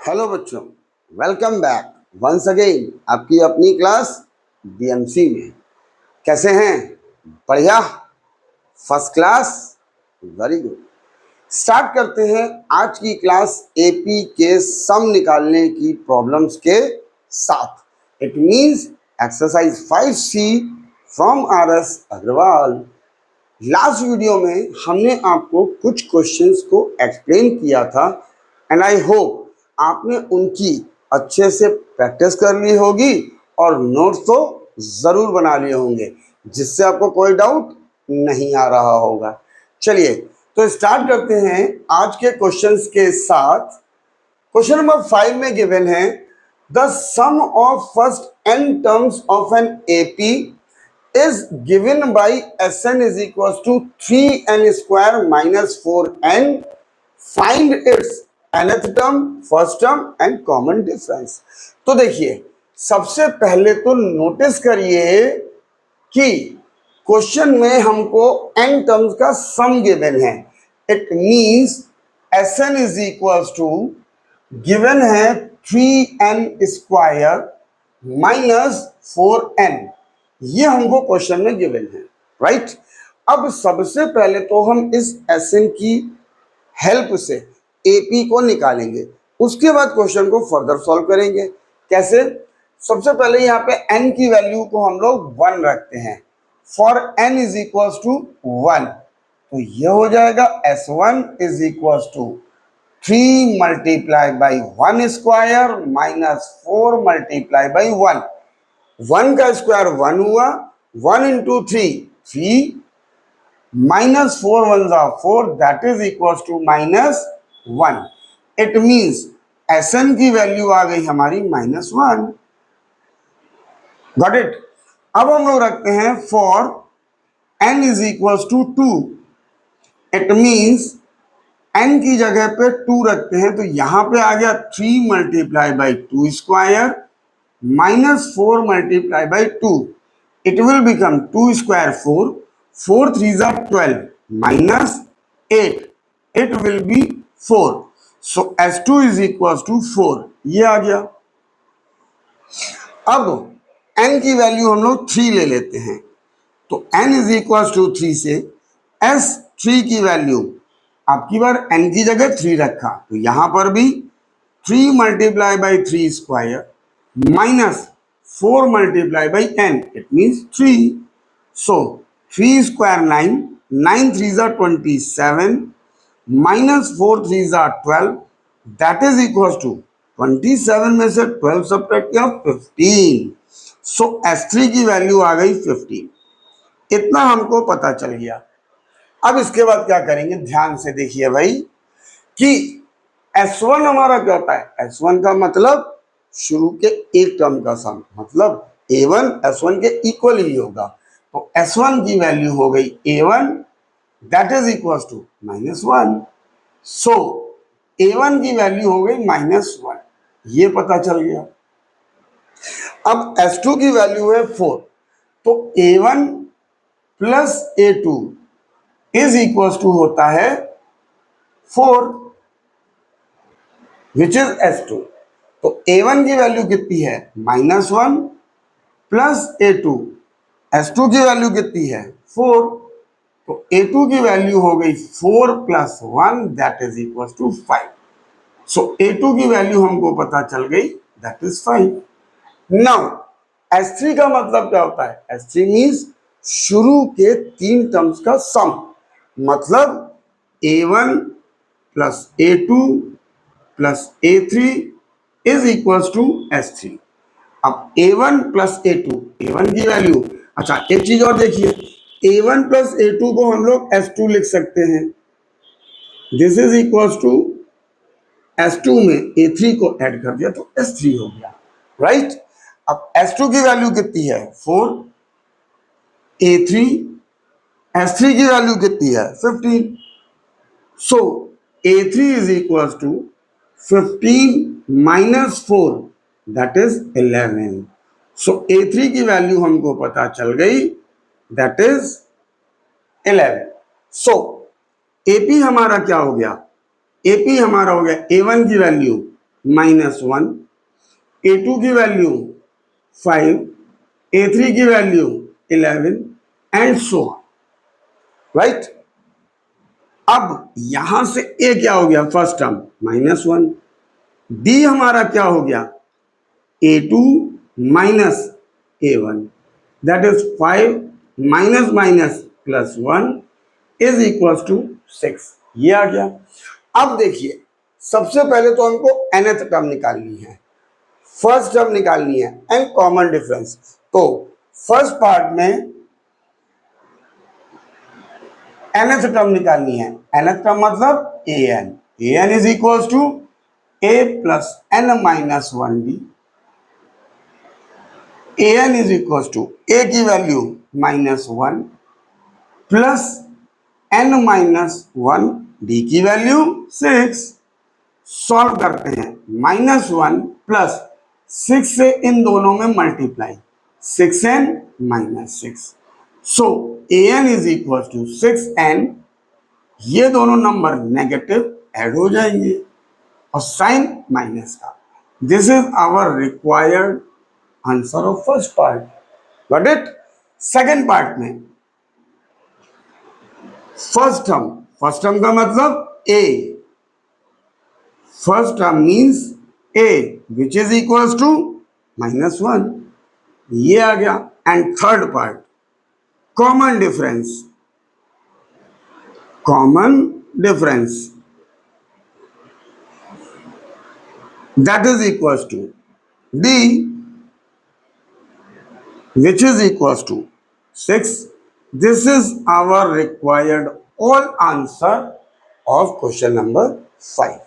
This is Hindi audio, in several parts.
हेलो बच्चों, वेलकम बैक वंस अगेन आपकी अपनी क्लास बीएमसी में। कैसे हैं? बढ़िया, first class, very good. Start करते हैं आज की क्लास एपी के सम निकालने की प्रॉब्लम्स के साथ। It means exercise 5C from R S. Aggarwal. Last video में हमने आपको कुछ क्वेश्चंस को एक्सप्लेन किया था एंड आई होप आपने उनकी अच्छे से प्रैक्टिस कर ली होगी और नोट्स तो ज़रूर बना लिए होंगे, जिससे आपको कोई डाउट नहीं आ रहा होगा। चलिए तो स्टार्ट करते हैं आज के क्वेश्चंस के साथ। क्वेश्चन नंबर 5 में गिवन है the sum of first n terms of an AP is given by Sn is equals to 3n square minus 4n. Find its nth term, first term and common difference. तो देखिए, सबसे पहले तो नोटिस करिए कि क्वेश्चन में हमको n टर्म्स का सम गिवन है। It means Sn is equals to given है 3n स्क्वायर माइनस 4n। ये हमको क्वेश्चन में गिवन है, राइट। अब सबसे पहले तो हम इस Sn की हेल्प से एपी को निकालेंगे, उसके बाद क्वेश्चन को फर्दर सॉल्व करेंगे। कैसे? सबसे पहले यहाँ पे n की वैल्यू को हम लोग 1 रखते हैं। For n is equals to 1, तो ये हो जाएगा S1 is equals to 3 multiply by 1 square minus 4 multiply by 1। 1 का स्क्वायर 1 हुआ, 1 इंटू 3 माइनस 4 1 जा 4, that is equal to minus 1। It means Sn की वैल्यू आ गई हमारी -1। Got it. अब हम लोग रखते हैं for n is equal to 2। It means n की जगह पे 2 रखते हैं, तो यहां पे आ गया 3 multiply by 2 square minus 4 multiplied by 2. It will become 2 square 4. 4 3s are 12 minus 8. It will be 4. So S2 is equals to 4. ये आ गया। अब n की वैल्यू हम लोग 3 ले लेते हैं, तो n is equals to 3 से S3 की वैल्यू, आपकी बार n की जगह 3 रखा, तो यहां पर भी 3 multiply by 3 square minus 4 multiplied by n, it means 3. So 3 square 9, 9 3s are 27 minus 4 3s are 12, that is equals to 27 में से 12 सब्ट्रैक्ट किया 15। सो S3 की वैल्यू आ गई 15। इतना हमको पता चल गया। अब इसके बाद क्या करेंगे, ध्यान से देखिए भाई कि S1 हमारा क्या होता है। S1 का मतलब शुरू के एक टर्म का सम, मतलब A1 S1 के इक्वल ही होगा। तो S1 की वैल्यू हो गई A1, that is equal to -1। So A1 की वैल्यू हो गई -1, ये पता चल गया। अब S2 की वैल्यू है 4, तो A1 plus A2 is equal to होता है 4, विच इज S2। तो A1 की वैल्यू कितनी है -1 प्लस A2, S2 की वैल्यू कितनी है 4, तो A2 की वैल्यू हो गई 4 plus 1, that is equal to 5। So A2 की वैल्यू हमको पता चल गई, दैट इज 5। नाउ S3 का मतलब क्या होता है। S3 मीन्स शुरू के 3 टर्म्स का सम, मतलब A1 plus A2 plus A3 is equals to S3। अब A1 प्लस A2, A1 की वैल्यू, अच्छा एक चीज और देखिए, A1 प्लस A2 को हम लोग S2 लिख सकते हैं। This is equals to S2 में A3 को ऐड कर दिया तो S3 हो गया, राइट। अब S2 की वैल्यू कितनी है 4, A3 S3 की वैल्यू कितनी है 15। So A3 is equals to 15 minus 4, that is 11। So A3 की वैल्यू हमको पता चल गई, दैट इज 11। सो AP हमारा क्या हो गया, AP हमारा हो गया A1 की वैल्यू -1, A2 की वैल्यू 5, A3 की value 11 and so on, right. अब यहां से A क्या हो गया, फर्स्ट टर्म -1, D हमारा क्या हो गया, A2 minus A1, that is 5 minus minus plus 1 is equal to 6, ये आ गया। अब देखिए, सबसे पहले तो हमको nth टर्म निकालनी है, फर्स्ट टर्म निकालनी है एंड कॉमन डिफरेंस। तो फर्स्ट पार्ट में nth टर्म निकालनी है, nth टर्म मतलब an is equal to a plus n minus 1d, an is equal to a की value -1 plus n minus 1 d की वैल्यू 6। सॉल्व करते हैं, -1 प्लस 6 से इन दोनों में multiply, 6n -6, so an is equal to 6n, ये दोनों नंबर नेगेटिव ऐड हो जाएंगे और साइन माइनस का। This is our required answer of first part, got it. Second part में फर्स्ट टर्म का मतलब a, first term means a which is equal to -1, ये आ गया। And third part common difference that is equal to d which is equals to 6. This is our required all answer of question number 5.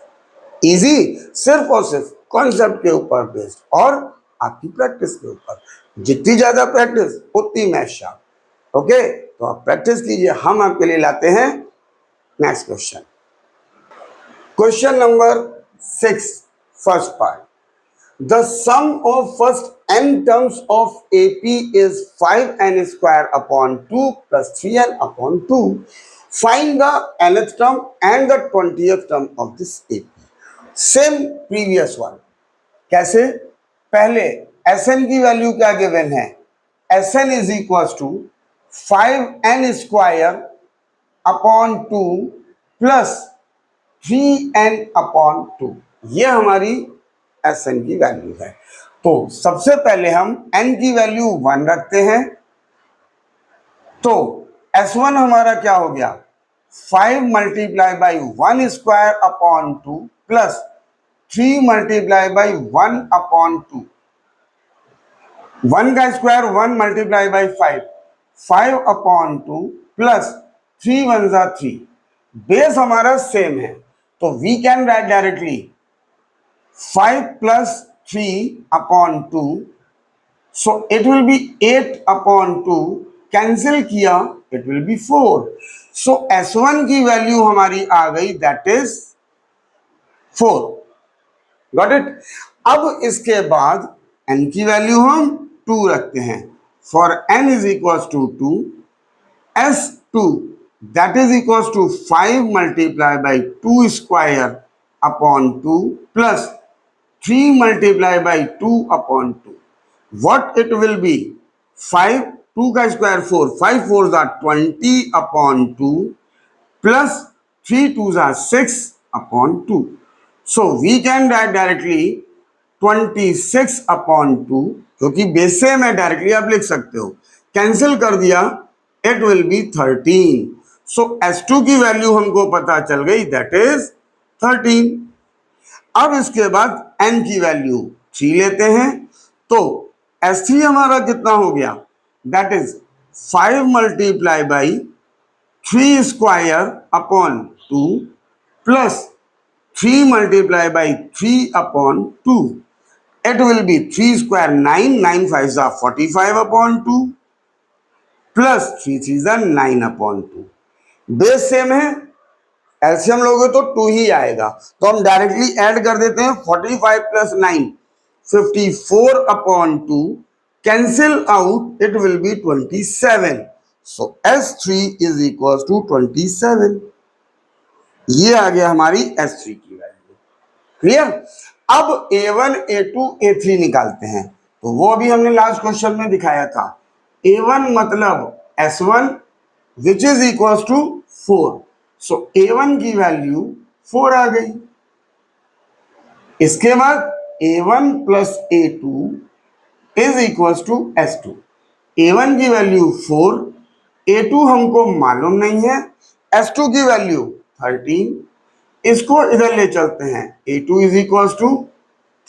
Easy, सिर्फ और सिर्फ कॉन्सेप्ट के ऊपर बेस्ड और आपकी प्रैक्टिस के ऊपर, जितनी ज्यादा प्रैक्टिस उतनी मैथ शार्प। ओके, तो आप प्रैक्टिस कीजिए, हम आपके लिए लाते हैं next question. Question number 6, first part. The sum of first n terms of AP is 5n square upon 2 plus 3n upon 2. Find the nth term and the 20th term of this AP. Same previous one. कैसे? पहले Sn की वैल्यू क्या गिवन है? Sn is equals to 5n square upon 2 plus 3n upon 2. ये हमारी Sn की वैल्यू है। तो सबसे पहले हम n की वैल्यू 1 रखते हैं, तो S1 हमारा क्या हो गया, 5 multiply by 1 square upon 2 plus 3 multiply by 1 upon 2, 1 का square 1 multiply by 5, 5 upon 2 plus 3 1 जा 3, बेस हमारा सेम है, तो we can write directly 5 plus 3 upon 2, so it will be 8 upon 2, cancel किया it will be 4, so S1 की वैल्यू हमारी आ गई that is 4, got it। अब इसके बाद n की वैल्यू हम 2 रखते हैं, for n is equals to 2, S2 that is equals to 5 multiplied by 2 square upon 2 plus 3 multiplied by 2 upon 2. What it will be? 5, 2 का square 4, 5 4 are 20 upon 2 plus 3 2s are 6 upon 2. So we can write directly 26 upon 2, क्योंकि बेस से मैं डायरेक्टली आप लिख सकते हो, कैंसिल कर दिया it will be 13. So S2 की वैल्यू हमको पता चल गई that is 13. अब इसके बाद n की वैल्यू 3 लेते हैं, तो S3 हमारा कितना हो गया, that is 5 multiply by 3 square upon 2 plus 3 multiply by 3 upon 2, it will B 3 square 9, 9 5 जा 45 अपॉन 2 प्लस 3 3 जा 9 अपॉन 2, बेस सेम है, एलसीएम लोगे तो 2 ही आएगा, तो हम डायरेक्टली ऐड कर देते हैं 45 plus 9 54 upon 2, cancel out it will be 27, so S3 is equal to 27, ये आ गया हमारी S3 की वैल्यू, क्लियर। अब A1 A2 A3 निकालते हैं, तो वो अभी हमने लास्ट क्वेश्चन में दिखाया था। A1 मतलब S1 which is equal to 4, so A1 की वैल्यू 4 आ गई। इसके बाद A1 plus A2 is equal to S2। A1 की वैल्यू 4, A2 हमको मालूम नहीं है, S2 की वैल्यू 13। इसको इधर ले चलते हैं, A2 is equal to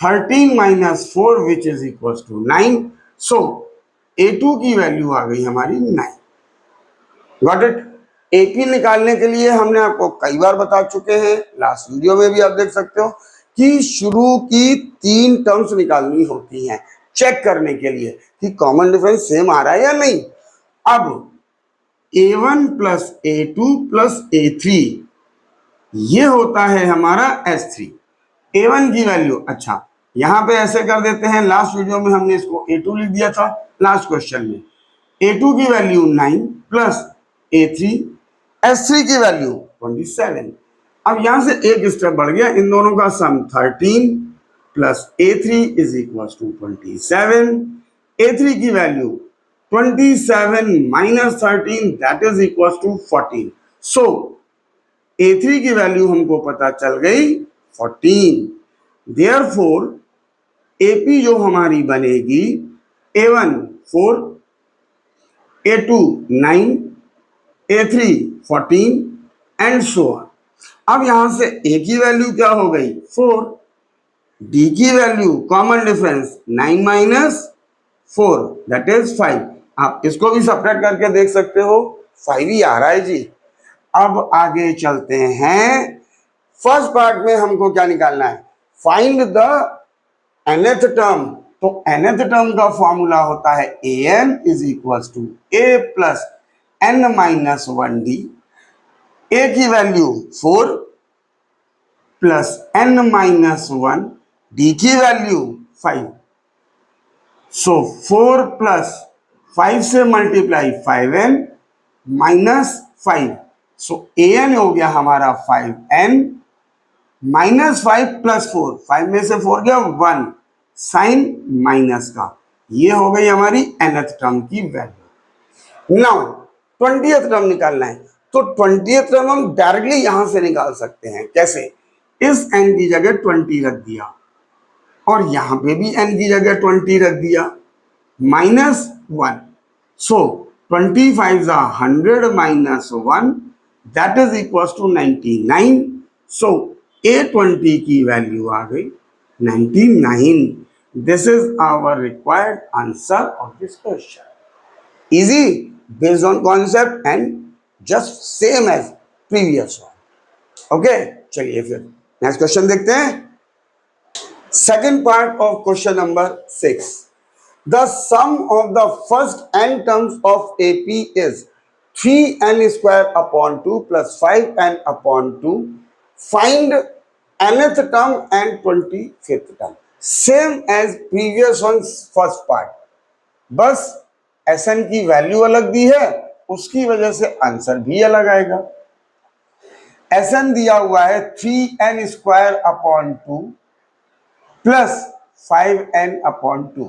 13 minus 4 which is equal to 9। So A2 की वैल्यू आ गई हमारी 9। Got it. एपी निकालने के लिए हमने आपको कई बार बता चुके हैं, लास्ट वीडियो में भी आप देख सकते हो कि शुरू की 3 टर्म्स निकालनी होती हैं चेक करने के लिए कि कॉमन डिफरेंस सेम आ रहा है या नहीं। अब A1 plus A2 plus A3 ये होता है हमारा S3। A1 की वैल्यू, अच्छा यहां पे ऐसे कर देते हैं, लास्ट वीडियो में हमने इसको A2 लिख दिया था लास्ट क्वेश्चन में। A2 की वैल्यू 9 प्लस A3, S3 की वैल्यू 27। अब यहां से एक स्टेप बढ़ गया, इन दोनों का sum 13 plus A3 is equal to 27। A3 की value 27 minus 13 that is equal to 14। So A3 की वैल्यू हमको पता चल गई 14। देयरफॉर AP जो हमारी बनेगी A1 4, A2 9, A3 14 and so on. अब यहां से A की वैल्यू क्या हो गई 4, D की value common difference 9 minus 4 that is 5। आप इसको भी सेपरेट करके देख सकते हो, 5 ही आ रहा है जी। अब आगे चलते हैं, फर्स्ट पार्ट में हमको क्या निकालना है, फाइंड द nth टर्म। तो nth टर्म का फॉर्मूला होता है an is equal to a plus n minus 1d। a की value 4 plus n minus 1, d की वैल्यू 5। सो 4 प्लस 5 से multiply 5n minus 5। So an हो गया हमारा 5n माइनस 5 प्लस 4, 5 में से 4 गया 1, साइन माइनस का। ये हो गई हमारी nth टर्म की वैल्यू। नाउ 20th टर्म निकालना है, तो 20th टर्म हम डायरेक्टली यहां से निकाल सकते हैं। कैसे, इस n की जगह 20 रख दिया और यहां पे भी n की जगह 20 रख दिया, minus 1। So 25 100 minus 1 that is equal to 99। So A20 की वैल्यू आ गई 99। This is our required answer of this question. Easy, based on concept and just same as previous one. Okay, चलिए फिर नेक्स्ट क्वेश्चन देखते हैं। Second part of question number 6। The sum of the first n terms of AP is 3n square upon 2 plus 5n upon 2. Find nth term and 25th term. Same as previous one's first part. बस Sn की वैल्यू अलग दी है, उसकी वजह से आंसर भी अलग आएगा। Sn दिया हुआ है 3n square upon 2 plus 5n upon 2,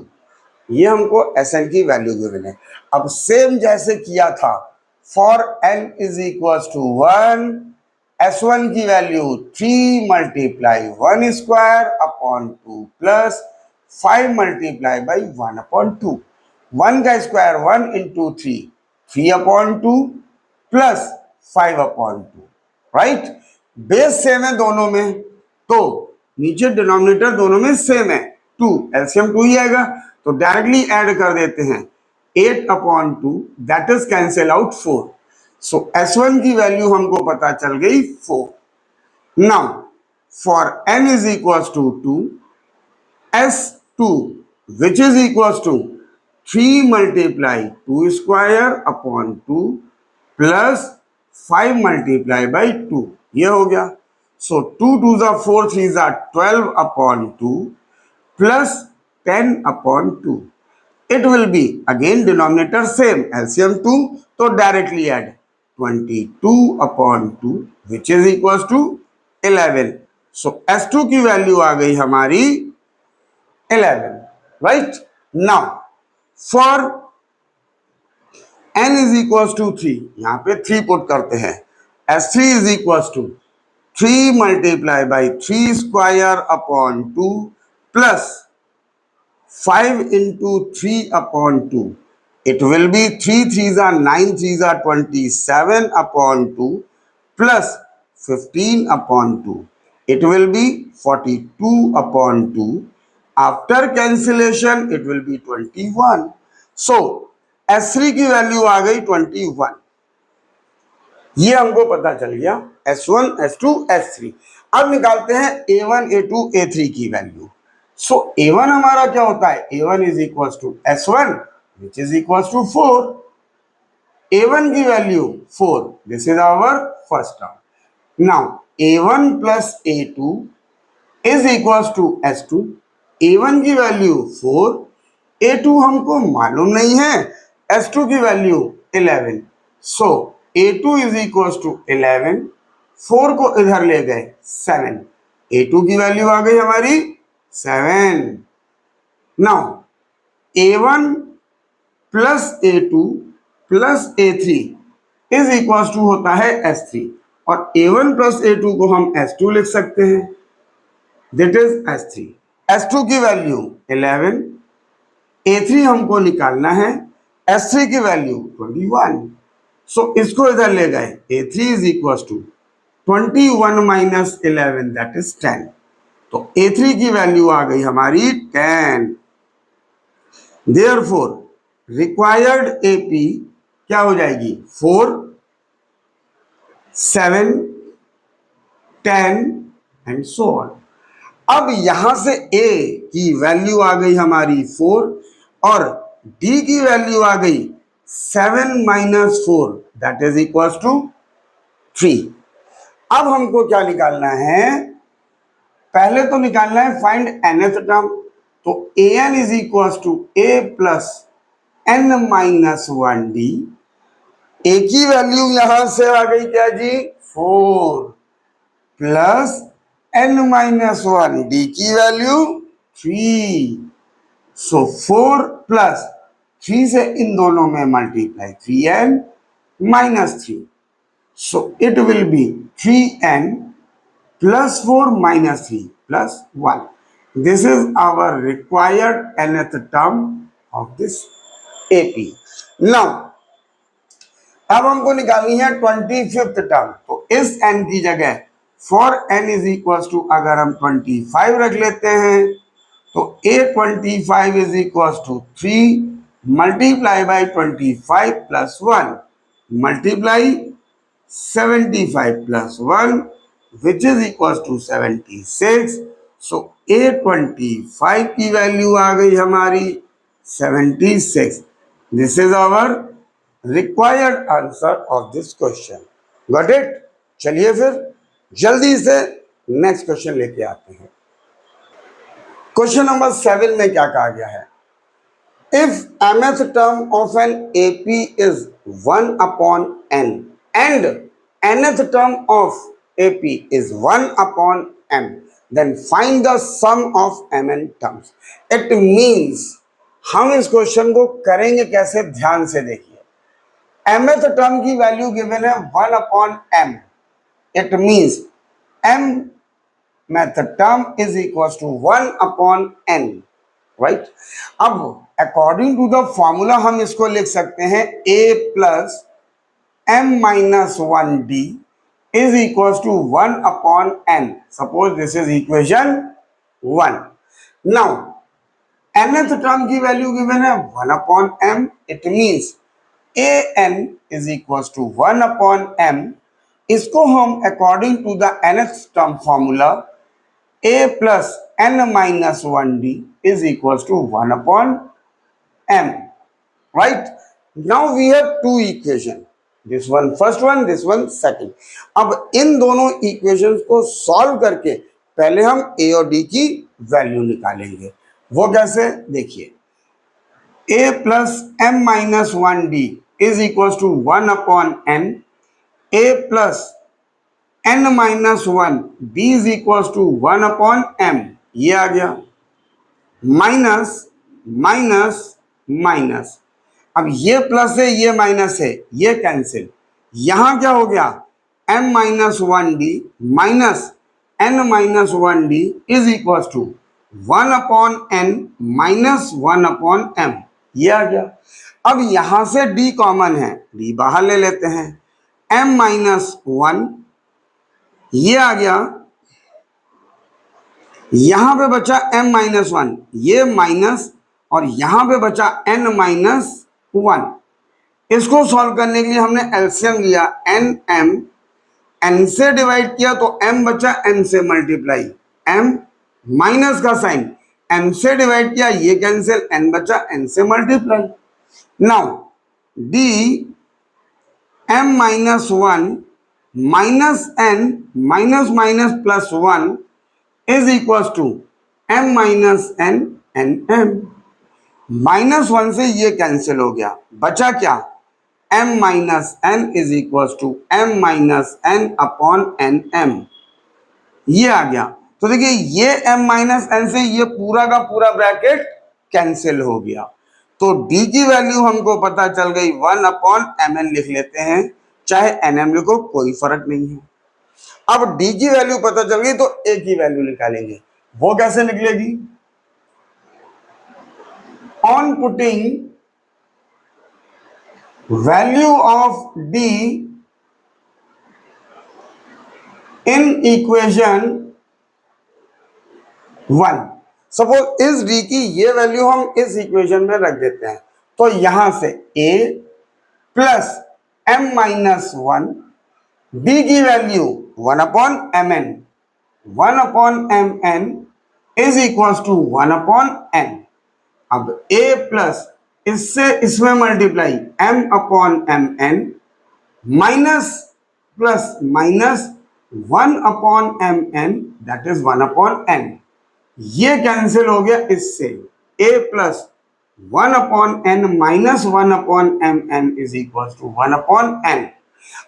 ये हमको Sn की वैल्यू गिवन है। अब सेम जैसे किया था, for n is equal to 1, S1 की value 3 multiply 1 square upon 2 plus 5 multiply by 1 upon 2। 1 का square 1 into 3, 3 upon 2 plus 5 upon 2। Right, base same है दोनों में, तो नीचे डिनोमिनेटर दोनों में सेम है, 2, एलसीएम 2 ही आएगा, तो डायरेक्टली ऐड कर देते हैं 8 upon 2 that is cancel out 4। So S1 की वैल्यू हमको पता चल गई 4। Now for n is equal to 2, S2 which is equal to 3 multiply 2 square upon 2 plus 5 multiply by 2, ये हो गया। So 2 2 4 3 12 upon 2 plus 10 upon 2. It will be again denominator same, LCM 2, तो directly add 22 upon 2 which is equals to 11. So S2 की वैल्यू आ गई हमारी 11, right. Now for n is equal to 3, यहां पे 3 पुट करते हैं। S3 is equal to 3 multiply by 3 square upon 2 plus 5 into 3 upon 2. It will be 3 3s are 9 3s are 27 upon 2 plus 15 upon 2. It will be 42 upon 2. After cancellation, it will be 21. So, S3 की वैल्यू आ गई 21। ये हमको पता चल गया S1, S2, S3। अब निकालते हैं A1, A2, A3 की वैल्यू। सो A1 हमारा क्या होता है? A1 is equal to S1 which is equal to 4। A1 की value 4, this is our first term. Now A1 plus A2 is equal to S2। A1 की वैल्यू 4, A2 हमको मालूम नहीं है, S2 की value 11। So A2 is equal to 11, 4 को इधर ले गए 7, A2 की वैल्यू आ गई हमारी 7। Now A1 plus A2 plus A3 is equal to होता है S3, और A1 प्लस A2 को हम S2 लिख सकते हैं, दैट इज S3। S2 की वैल्यू 11, A3 हमको निकालना है, S3 की वैल्यू 21। सो इसको इधर ले गए, A3 is equal to 21 minus 11 that is 10। तो A3 की वैल्यू आ गई हमारी 10। देयरफॉर रिक्वायर्ड AP क्या हो जाएगी? 4, 7, 10 एंड सो ऑन। अब यहां से A की वैल्यू आ गई हमारी 4 और D की वैल्यू आ गई 7 minus 4 that is equal to 3। अब हमको क्या निकालना है? पहले तो निकालना है फाइंड nth टर्म। तो an is equal to a plus n minus 1d। a की वैल्यू यहां से आ गई क्या जी? 4 प्लस n माइनस 1 d की वैल्यू 3। सो 4 प्लस 3 से इन दोनों में multiply 3n minus 3। So it will be 3n plus 4 minus 3 plus 1. This is our required nth term of this AP. Now, अब हमको निकालनी है 25th टर्म। तो इस n की जगह for n is equals to अगर हम 25 रख लेते हैं तो A25 is equals to 3 multiply by 25 plus 1 multiply 75 plus 1 which is equals to 76. So A25 की वैल्यू आ गई हमारी 76। This is our required answer of this question. Got it? चलिए फिर जल्दी से नेक्स्ट क्वेश्चन लेके आते हैं। क्वेश्चन नंबर 7 में क्या कहा गया है? If mth term of an AP is 1 upon n and nth term of AP is 1 upon m, then find the sum of mn terms. It means हम इस क्वेश्चन को करेंगे कैसे? ध्यान से देखिए। mth टर्म की वैल्यू गिवन है 1 upon m। It means m mth term is equals to 1 upon n, right. अब अकॉर्डिंग टू द फॉर्मूला हम इसको लिख सकते हैं a plus m minus 1d is equals to 1 upon n. Suppose this is equation 1. Now, nth term की वैल्यू गिवन है 1 upon m. It means an is equals to 1 upon m. इसको हम according to the nth term formula a plus n minus 1d is equals to 1 upon m. Right? Now we have two equations. This one first one, this one second. अब इन दोनों इक्वेशंस को सॉल्व करके पहले हम a और d की वैल्यू निकालेंगे। वो कैसे? देखिए, a plus m minus 1d is equal to 1 upon n। a plus n minus one d is equal to 1/m, ये आ गया, माइनस माइनस माइनस, अब ये प्लस है ये माइनस है, ये कैंसिल, यहां क्या हो गया, m minus one D minus n minus one D is equal to 1/n minus 1/m, ये आ गया। अब यहां से d कॉमन है, d बाहर ले लेते हैं, m माइनस वन, ये आ गया, यहां पे बचा m माइनस वन, ये माइनस, और यहां पे बचा n माइनस वन। इसको सॉल्व करने के लिए हमने एलसीएम लिया, n m, n से डिवाइड किया तो m बचा, n से मल्टीप्लाई, m माइनस का साइन, m से डिवाइड किया, ये कैंसिल, n बचा, n से multiply. Now d m minus one minus n minus minus plus one is equal to m minus n n m, minus one से ये कैंसिल हो गया, बचा क्या, m minus n is equal to m minus n upon n m, ये आ गया। तो देखिए ये m माइनस n से ये पूरा का पूरा ब्रैकेट कैंसिल हो गया, तो d की वैल्यू हमको पता चल गई 1/mn, लिख लेते हैं, चाहे nm लिखो कोई फर्क नहीं है। अब d की वैल्यू पता चल गई तो a की वैल्यू निकालेंगे, वो कैसे निकलेगी, on putting value of d in equation 1। Suppose इस d की ये वैल्यू हम इस इक्वेशन में रख देते हैं, तो यहां से a plus m minus one, d की value 1/mn, 1/mn is equal to 1/n। अब a प्लस इससे इसमें multiply m/mn minus plus minus 1/mn that is 1/n, ये कैंसिल हो गया इससे, a plus 1/n minus 1/mn is equal to 1/n।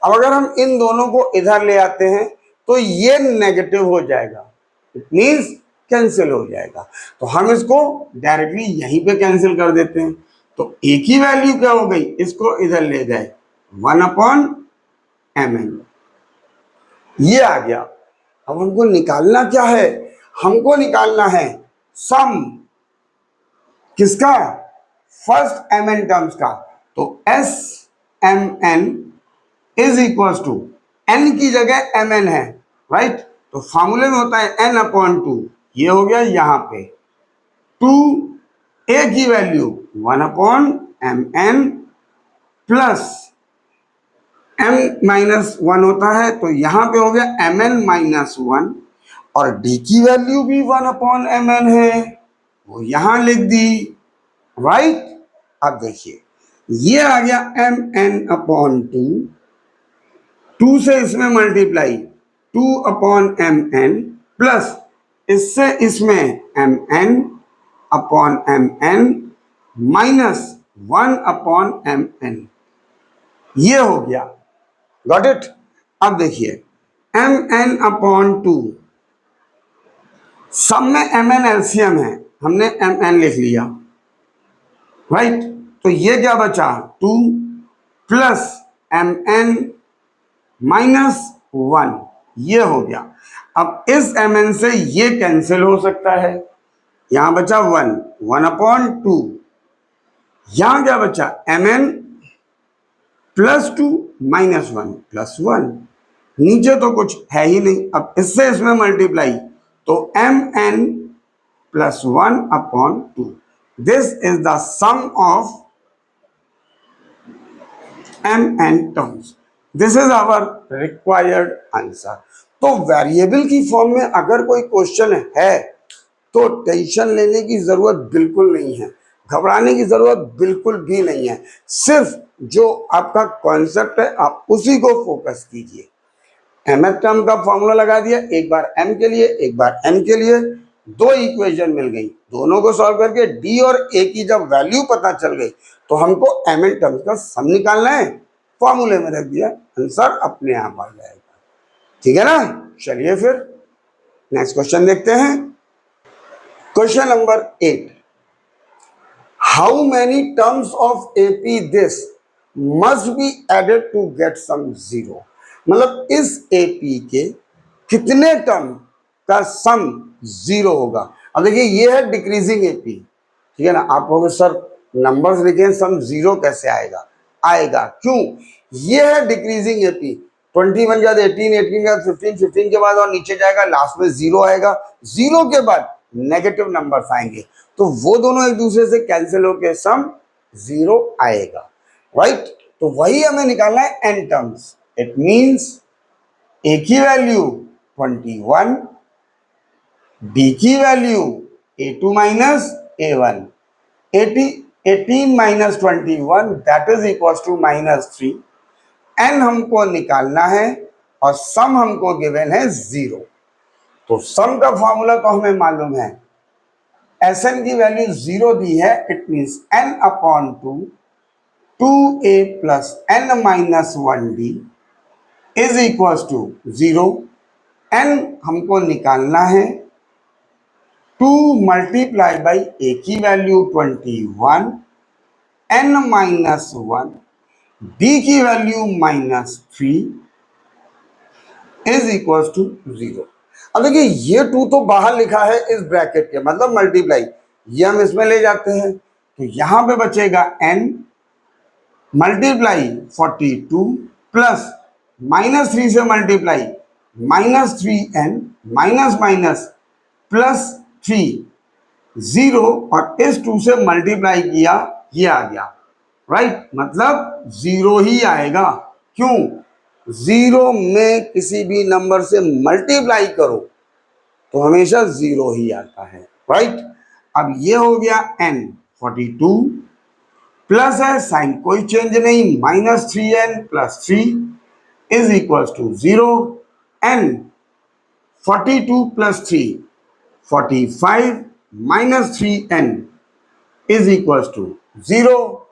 अब अगर हम इन दोनों को इधर ले आते हैं तो ये नेगेटिव हो जाएगा, इट मींस कैंसिल हो जाएगा, तो हम इसको डायरेक्टली यहीं पे कैंसिल कर देते हैं। तो a की वैल्यू क्या हो गई, इसको इधर ले गए 1/mn, ये आ गया। अब हमको निकालना क्या है, हमको निकालना है सम किसका, फर्स्ट mn टर्म्स का, तो SMN is equal to, n की जगह mn है, राइट, तो फॉर्मूले में होता है n/2, ये हो गया यहां पे 2, a की value 1/mn plus m minus one होता है, तो यहां पे हो गया mn माइनस वन, और d की वैल्यू भी 1/mn है, वो यहां लिख दी, राइट। अब देखिए ये आ गया mn/2, 2 से इसमें मल्टीप्लाई 2/mn प्लस इससे इसमें mn/mn माइनस 1/mn, ये हो गया, गॉट इट। अब देखिए mn/2, सब में mn एलसीएम है, हमने mn लिख लिया, राइट, तो ये क्या बचा 2 प्लस mn माइनस 1, ये हो गया। अब इस mn से ये कैंसिल हो सकता है, यहां बचा 1, 1/2, यहां क्या बचा mn प्लस 2 माइनस 1 प्लस 1, नीचे तो कुछ है ही नहीं, अब इससे इसमें मल्टीप्लाई, तो mn plus 1/2, this is the sum of mn terms, this is our required answer. तो वेरिएबल की फॉर्म में अगर कोई क्वेश्चन है तो टेंशन लेने की जरूरत बिल्कुल नहीं है, घबराने की जरूरत बिल्कुल भी नहीं है, सिर्फ जो आपका कॉन्सेप्ट है आप उसी को फोकस कीजिए। mth टर्म का फॉर्मूला लगा दिया, एक बार m के लिए एक बार n के लिए, दो इक्वेशन मिल गई, दोनों को सॉल्व करके d और a की जब वैल्यू पता चल गई तो हमको mn टर्म्स का सम निकालना है, फॉर्मूले में रख दिया, आंसर अपने आप आ जाएगा। ठीक है ना। चलिए फिर नेक्स्ट क्वेश्चन देखते हैं। Question number 8, how many terms of AP this must be added to get sum zero. मतलब इस एपी के कितने टर्म का सम जीरो होगा। अब देखिए ये है डिक्रीजिंग एपी, ठीक है ना। आप कहोगे सर नंबर्स लिखे सम जीरो कैसे आएगा, आएगा क्यों, ये है डिक्रीजिंग एपी। 20 बन गया 18, 18 के बाद 15, 15 के बाद और नीचे जाएगा, लास्ट में जीरो आएगा, जीरो के बाद नेगेटिव नंबर्स आएंगे, तो वो दोनों एक दूसरे से कैंसिल होकर सम जीरो आएगा, राइट। तो वही हमें निकालना है n terms. It means a की वैल्यू 21, बी की value a2 minus a1, 18 minus 21 that is equal to -3। N हमको निकालना है और सम हमको गिवन है जीरो। तो सम का फॉर्मूला तो हमें मालूम है, एस एन की वैल्यू जीरो दी है, it means n upon 2a plus n minus 1d is equal to zero. n हमको निकालना है 2 मल्टीप्लाई बाई a की वैल्यू 21, n माइनस 1, b की value -3 is equal to zero. अब देखिए ये 2 तो बाहर लिखा है इस ब्रैकेट के, मतलब मल्टीप्लाई, ये हम इसमें ले जाते हैं, तो यहां पे बचेगा n मल्टीप्लाई 42 प्लस -3 से multiply -3n minus minus plus 3 zero, और इस 2 से मल्टीप्लाई किया, ये आ गया, राइट। मतलब जीरो ही आएगा, क्यों, जीरो में किसी भी नंबर से मल्टीप्लाई करो तो हमेशा जीरो ही आता है, राइट। अब ये हो गया n 42 प्लस है, साइन कोई चेंज नहीं, -3n plus 3 is equal to zero. n 42 plus 3 45 minus 3n is equal to zero.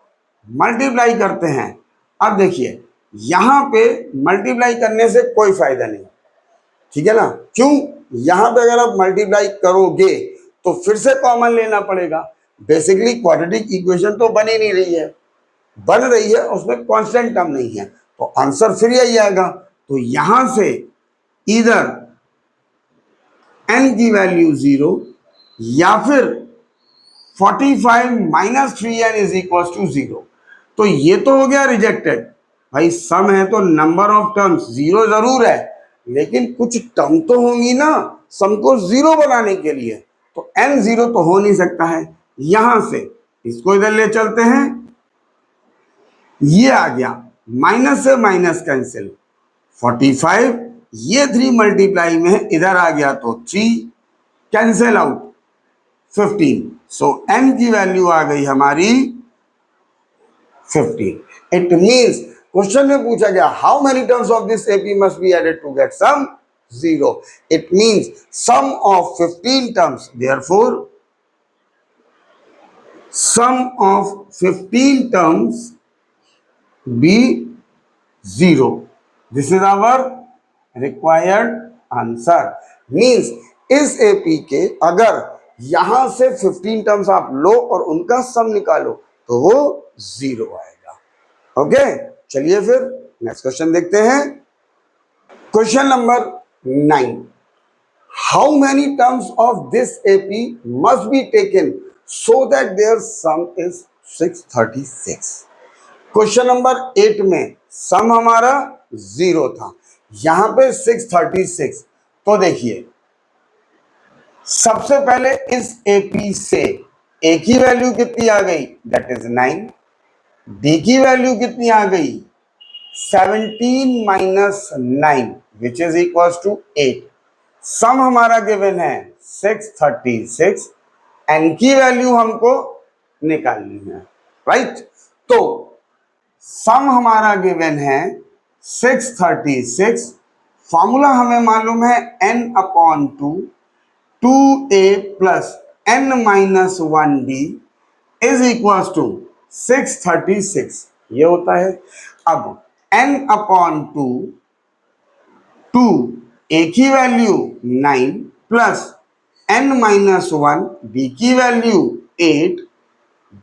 Multiply करते हैं। अब देखिए यहां पे मल्टीप्लाई करने से कोई फायदा नहीं, ठीक है ना। क्यों, यहां पे अगर आप मल्टीप्लाई करोगे तो फिर से कॉमन लेना पड़ेगा। बेसिकली क्वाड्रेटिक इक्वेशन तो बन ही नहीं रही है, बन रही है उसमें कांस्टेंट टर्म नहीं है, तो आंसर फिर यही आएगा। तो यहां से इधर n की वैल्यू जीरो या फिर 45 minus 3n is equal to zero. तो ये तो हो गया रिजेक्टेड। भाई सम है तो नंबर ऑफ टर्म्स जीरो जरूर है, लेकिन कुछ टर्म तो होंगी ना सम को जीरो बनाने के लिए, तो n जीरो तो हो नहीं सकता है। यहां से इसको इधर ले चलते हैं, ये आ गया, माइनस से माइनस कैंसिल, 45 ये 3 मल्टीप्लाई में है, इधर आ गया तो 3 कैंसिल आउट 15। सो n की वैल्यू आ गई हमारी 15। इट मींस क्वेश्चन में पूछा गया how many terms of this AP must be added to get sum zero. It means sum of 15 terms, therefore sum of 15 terms be zero. This is our required answer. Means इस एपी के अगर यहां से 15 टर्म्स आप लो और उनका सम निकालो तो वो जीरो आएगा। ओके, चलिए फिर नेक्स्ट क्वेश्चन देखते हैं। Question number 9, how many terms of this AP must be taken so that their sum is 636। Question number 8 में सम हमारा जीरो था, यहां पे 636। तो देखिए सबसे पहले इस एपी से ए की वैल्यू कितनी आ गई, दैट इज 9, डी की वैल्यू कितनी आ गई 17 minus 9 which is equal to 8। Sum हमारा गिवन है 636, एन की वैल्यू हमको निकालनी है, राइट। तो सम हमारा गिवन है 636, फॉर्मूला हमें मालूम है n upon 2a plus n minus 1d is equal to 636, ये होता है। अब n अपॉन 2 टू ए की value 9 plus n minus 1 B की value 8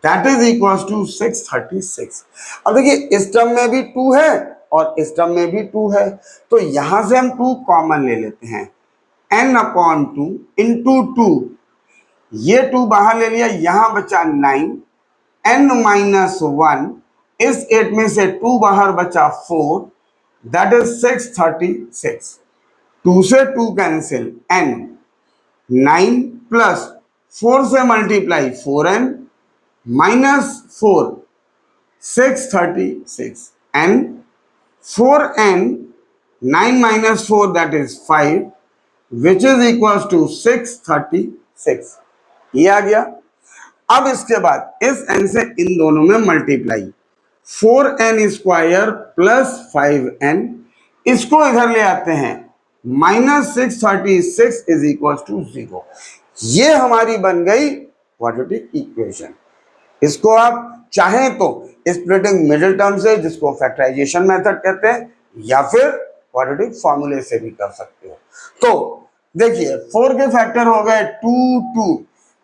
that is equal to 636। अब देखिए इस टर्म में भी 2 है और इस टर्म में भी 2 है, तो यहां से हम 2 कॉमन ले लेते हैं। n अपॉन 2 इंटू 2, ये 2 बाहर ले लिया, यहां बचा 9, n माइनस 1, इस 8 में से 2 बाहर बचा 4, दैट इज 636। 2 से 2 कैंसिल, n 9 प्लस 4 से multiply 4n minus 4 636 n 4n 9 minus 4 that is 5 which is equals to 636। ये आ गया। अब इसके बाद इस n से इन दोनों में multiply, 4n square plus 5n, इसको इधर ले आते हैं, माइनस 636 इज इक्वल टू 0। ये हमारी बन गई क्वाड्रेटिक इक्वेशन। इसको आप चाहें तो स्प्लिटिंग मिडिल टर्म से, जिसको फैक्टराइजेशन मेथड कहते हैं, या फिर क्वाड्रेटिक फॉर्मूले से भी कर सकते हो। तो देखिए 4 के फैक्टर हो गए 2 2,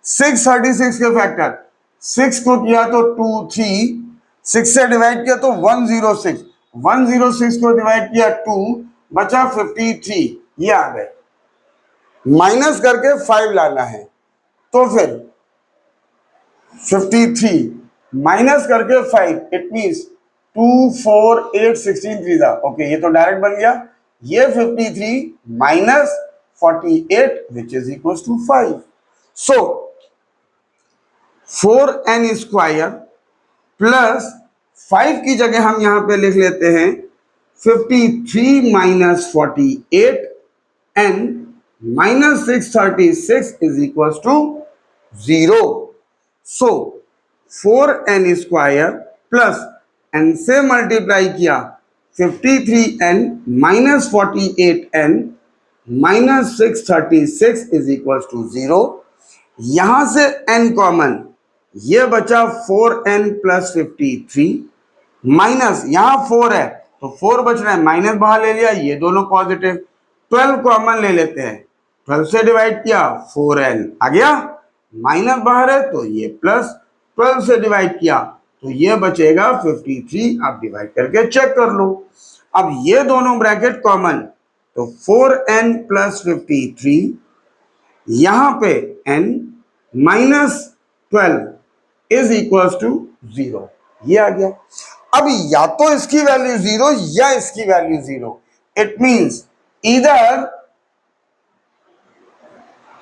636 के फैक्टर, 6 को किया तो 2 3, 6 से डिवाइड किया तो 106, 106 को डिवाइड किया 2, बचा 53, ये आ गए। माइनस करके 5 लाना है, तो फिर 53 माइनस करके 5, इट मीन्स 2 4 8 16 3 था। ओके, ये तो डायरेक्ट बन गया। ये 53 minus 48 which is equal to 5। So 4n square plus 5 की जगह हम यहां पे लिख लेते हैं 53 minus 48 n minus 636 is equal to 0। So 4n square plus n से मल्टीप्लाई किया 53n minus 48n minus 636 is equal to 0। यहां से n कॉमन, ये बचा 4n प्लस 53 माइनस, यहां 4 है तो 4 बच रहा है, माइनस बाहर ले लिया, ये दोनों पॉजिटिव। 12 कॉमन ले लेते हैं, 12 से डिवाइड किया 4n आ गया, माइनस बाहर है तो ये प्लस, 12 से डिवाइड किया तो ये बचेगा 53। आप डिवाइड करके चेक कर लो। अब ये दोनों ब्रैकेट कॉमन, तो 4n प्लस 53, यहां पे n minus 12 is equal to 0, ये आ गया। अब या तो इसकी वैल्यू 0 या इसकी वैल्यू 0, इट मींस इधर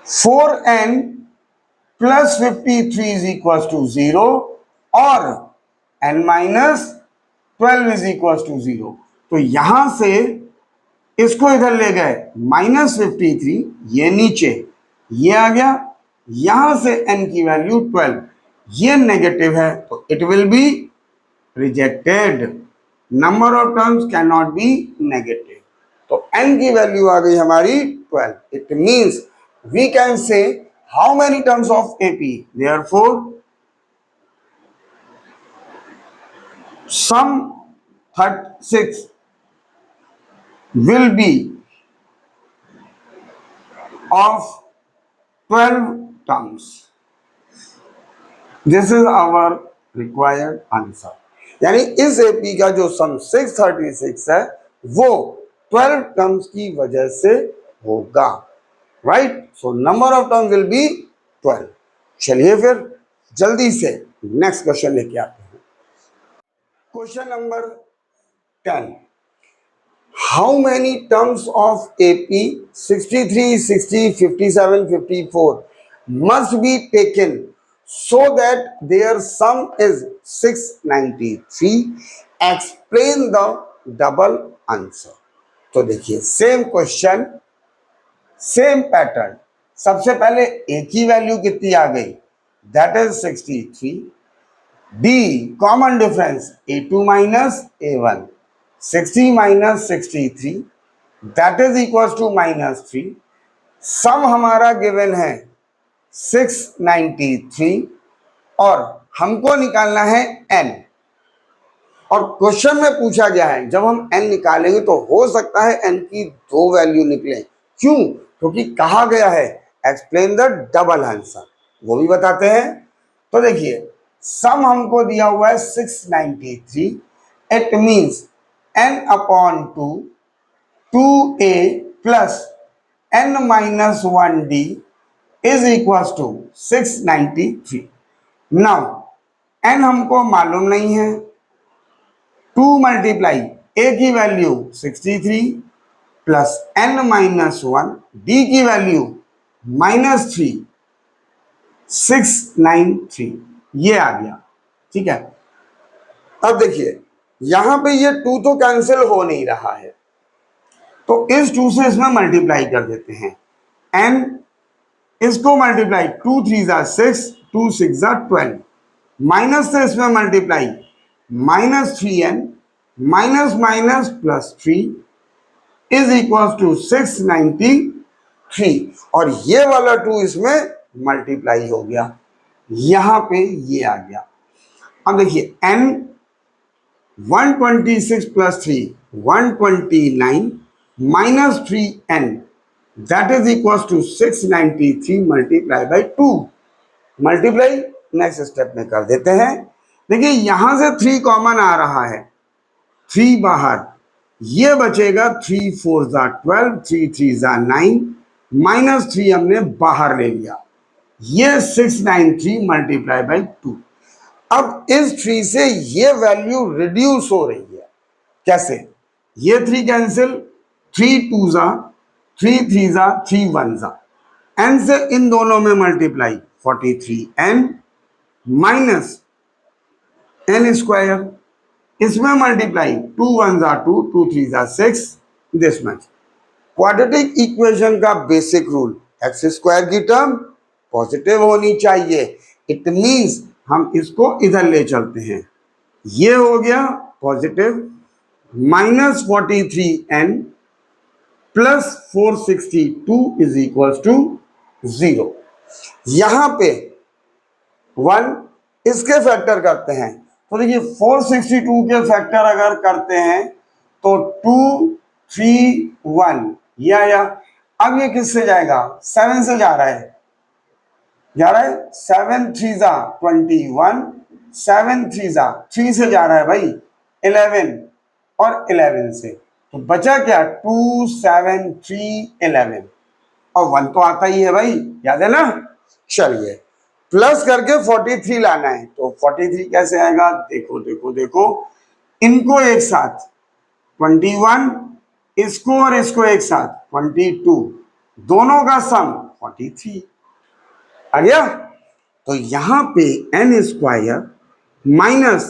4n plus 53 is equal to 0 और n minus 12 is equal to 0। तो यहां से इसको इधर ले गए, माइनस 53, ये नीचे, ये आ गया, यहां से n की वैल्यू 12, ये नेगेटिव है तो it will be rejected. Number of terms can not be negative, तो n की वैल्यू आ गई हमारी 12। It means we can say how many terms of AP, therefore sum 36 will be of 12 terms। This is our required answer। यानी इस AP का जो सम 636 है वो 12 टर्म्स की वजह से होगा, right. So number of terms will be 12। चलिए फिर जल्दी से नेक्स्ट क्वेश्चन लेके आते हैं। Question number 10, how many terms of AP 63 60 57 54 must be taken so that their sum is 693? Explain the double answer। तो देखिए सेम क्वेश्चन, सेम पैटर्न। सबसे पहले a की वैल्यू कितनी आ गई, that is 63। b common difference a2 minus a1, 60 minus 63 that is equal to -3। Sum हमारा गिवन है 693 और हमको निकालना है n। और क्वेश्चन में पूछा गया है जब हम n निकालेंगे तो हो सकता है n की 2 वैल्यू निकले। क्यों? क्योंकि कहा गया है एक्सप्लेन द डबल आंसर, वो भी बताते हैं। तो देखिए सम हमको दिया हुआ है 693, it means n upon 2 2a plus n minus 1d is equal to 693। Now n हमको मालूम नहीं है, 2 मल्टीप्लाई a की value 63 plus n minus 1 d की वैल्यू -3 693, ये आ गया। ठीक है, अब देखिए यहां पे ये 2 तो कैंसिल हो नहीं रहा है, तो इस 2 से इसमें मल्टीप्लाई कर देते हैं। n इसको मल्टीप्लाई 2 3 जा 6, 2 6 जा 12, माइनस से इसमें multiply -3n minus minus plus 3 is equal to 693, और ये वाला 2 इसमें मल्टीप्लाई हो गया, यहां पे ये आ गया। अब देखिए n 126 plus 3 129 minus 3n that is equal to 693 multiply by 2। Multiply next step में कर देते हैं। देखिए यहां से 3 कॉमन आ रहा है, 3 बाहर, ये बचेगा 3 4 जा 12, 3 3 जा 9, माइनस 3 हमने बाहर ले लिया, ये 693 मल्टीप्लाई बाई 2। अब इस 3 से ये वैल्यू रिड्यूस हो रही है, कैसे? ये 3 कैंसिल, 3 2 जा 3 3 जा 3 1 जा, n से इन दोनों में multiply 43n minus n square, इसमें मल्टीप्लाई 2 1 जा 2 2 3 जा 6, दिस मच। क्वाड्रेटिक इक्वेशन का बेसिक रूल, एक्स स्क्वायर की टर्म पॉजिटिव होनी चाहिए, इट मींस हम इसको इधर ले चलते हैं, ये हो गया positive, -43n plus 462 is equal to 0। यहां पे 1 इसके फैक्टर करते हैं, तो देखिए 462 के फैक्टर अगर करते हैं तो 2 3 1 ये आया। अब ये किससे जाएगा? 7 से जा रहा है, 7 3 जा 21, 7 3 जा 3 से जा रहा है भाई 11, और 11 से तो बचा क्या? 2 7 3 11, और 1 तो आता ही है भाई, याद है ना? चलिए प्लस करके 43 लाना है, तो 43 कैसे आएगा? देखो देखो देखो, इनको एक साथ 21, इसको और इसको एक साथ 22, दोनों का सम 43 आ गया। तो यहां पे n square minus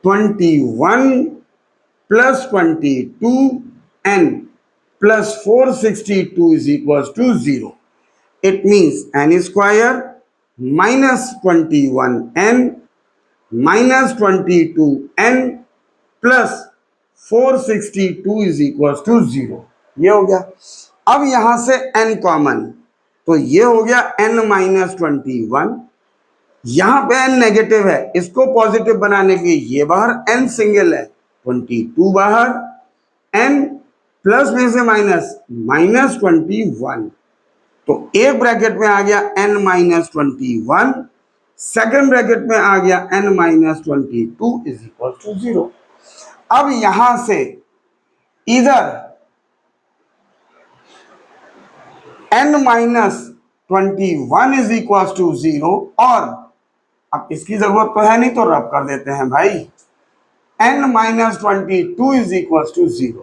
21 plus 22n plus 462 is equal to 0। It means n square minus 21n minus 22n plus 462 is equals to 0। ये हो गया। अब यहां से n कॉमन, तो ये हो गया n माइनस 21, यहां पे n नेगेटिव है, इसको पॉजिटिव बनाने के लिए ये बाहर n सिंगल है, 22 बाहर, n प्लस में से माइनस -21, तो एक ब्रैकेट में आ गया n माइनस 21, सेकेंड ब्रैकेट में आ गया n minus 22 is equal to 0। अब यहां से इधर n minus 21 is equal to 0, और अब इसकी जरूरत तो है नहीं तो रब कर देते हैं भाई, n minus 22 is equal to 0।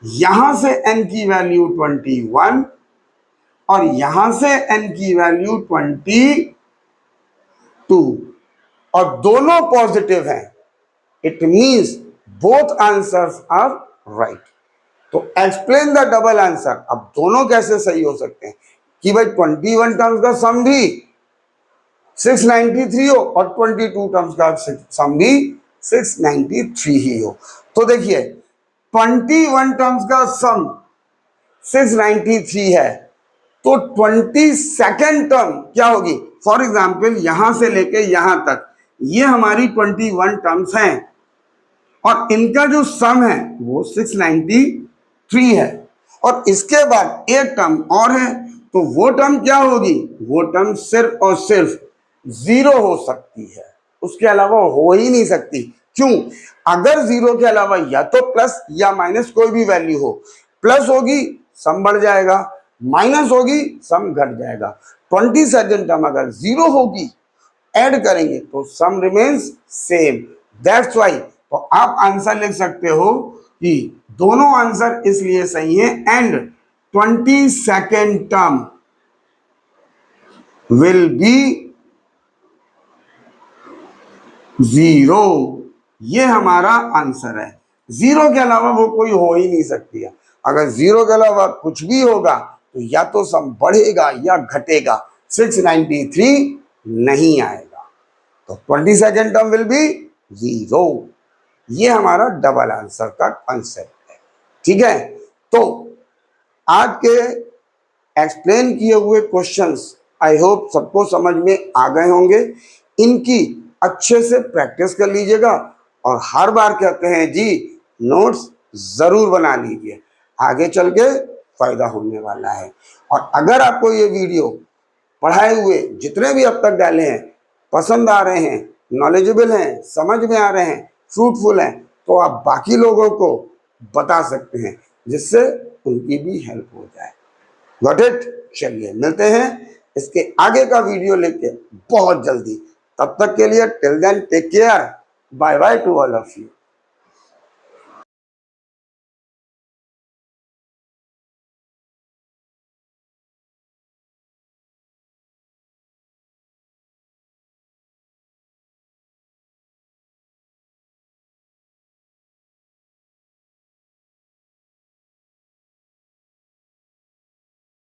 यहां से n की वैल्यू 21 और यहां से n की वैल्यू 22, और दोनों पॉजिटिव हैं, it means both answers are right. तो एक्सप्लेन द डबल आंसर, अब दोनों कैसे सही हो सकते हैं कि भाई 21 टर्म्स का सम भी 693 हो और 22 टर्म्स का सम भी 693 ही हो। तो देखिए 21 टर्म्स का सम 693 है, तो 22nd टर्म क्या होगी? फॉर एग्जाम्पल यहां से लेके यहां तक ये हमारी 21 टर्म्स हैं, और इनका जो सम है वो 693 है, और इसके बाद एक टर्म और है, तो वो टर्म क्या होगी, वो टर्म सिर्फ और सिर्फ 0 हो सकती है, उसके अलावा हो ही नहीं सकती। क्यों? अगर 0 के अलावा या तो प्लस या माइनस कोई भी वैल्यू हो, प्लस होगी सम बढ़ जाएगा, माइनस होगी सम घट जाएगा। 22nd टर्म अगर 0 होगी, ऐड करेंगे तो सम रिमेन्स सेम, दैट्स वाई। तो आप आंसर लिख सकते हो कि दोनों आंसर इसलिए सही है, and 22nd term will be 0। ये हमारा आंसर है। 0 के अलावा वो कोई हो ही नहीं सकती है। अगर 0 के अलावा कुछ भी होगा तो या तो सम बढ़ेगा या घटेगा, 693 नहीं आएगा। तो 22nd टर्म विल बी 0। ये हमारा डबल आंसर का कॉन्सेप्ट है। ठीक है, तो आज के एक्सप्लेन किए हुए क्वेश्चंस आई होप सबको समझ में आ गए होंगे। इनकी अच्छे से प्रैक्टिस कर लीजिएगा, और हर बार कहते हैं जी नोट्स जरूर बना लीजिए, आगे चल के फायदा होने वाला है। और अगर आपको ये वीडियो पढ़ाए हुए जितने भी अब तक डाले हैं पसंद आ रहे हैं, नॉलेजेबल हैं, समझ में आ रहे हैं, फ्रूटफुल हैं, तो आप बाकी लोगों को बता सकते हैं, जिससे उनकी भी हेल्प हो जाए। Got it? चलिए मिलते हैं इसके आगे का वीडियो लेके बहुत जल्दी। तब तक के लिए till then take care, bye bye to all of you.